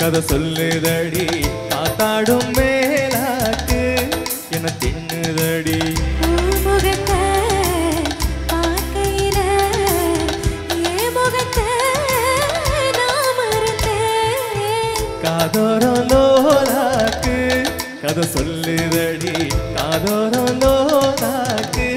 கதை சொல்லுதடி காத்தாடும் மேலாக்கு என தின்னுதடி காதோரம் லோலாக்கு கதை சொல்லுதடி காதோரம் லோலாக்கு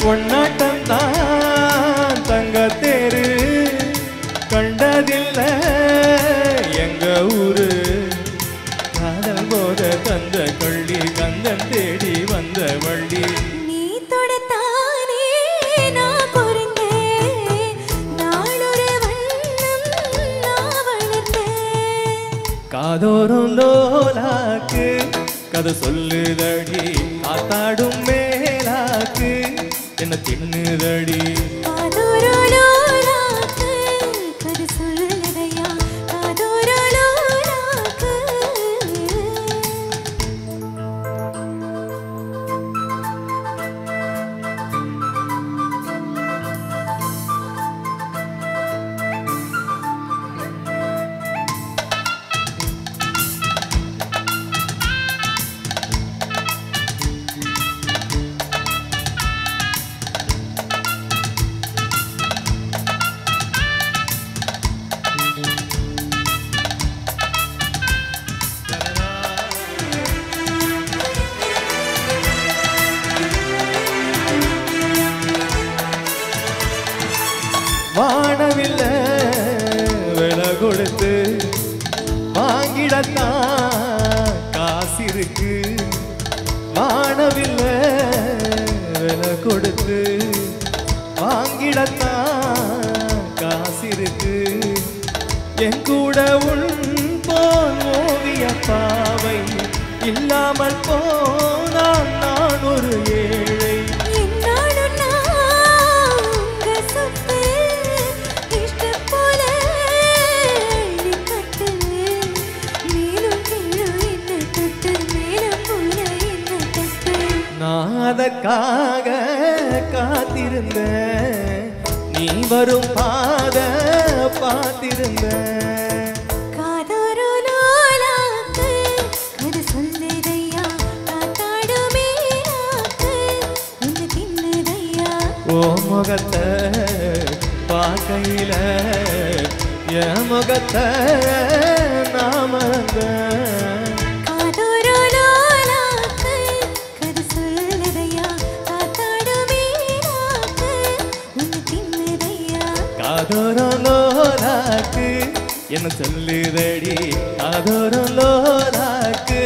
ஒன்னாட்டம்தான் தங்க தேரு கண்டதில்லை எங்க ஊரு காதல் போத தந்த கள்ளி கந்தன் தேடி வந்த வள்ளி நீ தொடத்தானே நான் பொருந்தேன் நாளொரு வண்ணம் நான் வளர்ந்தேன் காதோறும் லோலாக்கு கதை சொல்லுதடி காத்தாடும் மேலாக்கு என்ன தின்னுதடி கதை சொல்லுதையா காதோரலோலாக்கு வானவில்லை விலை கொடுத்து வாங்கிடத்தான் காசிருக்கு வானவில்லை விலை கொடுத்து வாங்கிடத்தான் காசிருக்கு என் கூட உன் போல் ஓவிய பாவை இல்லாமல் போனால் நான் ஒரு ஏழை அதற்காக காத்திருந்த நீ வரும் பாத பார்த்திருந்த காதோரலோலாக்கு கதை சொல்லுதையா காத்தாடுமே உன்னை தின்னுதையா ஓ முகத்தை பார்க்கையில என் முகத்தை நான் மறந்த காதோரலோலாக்கு என்ன சொல்லுதடி காதோரலோலாக்கு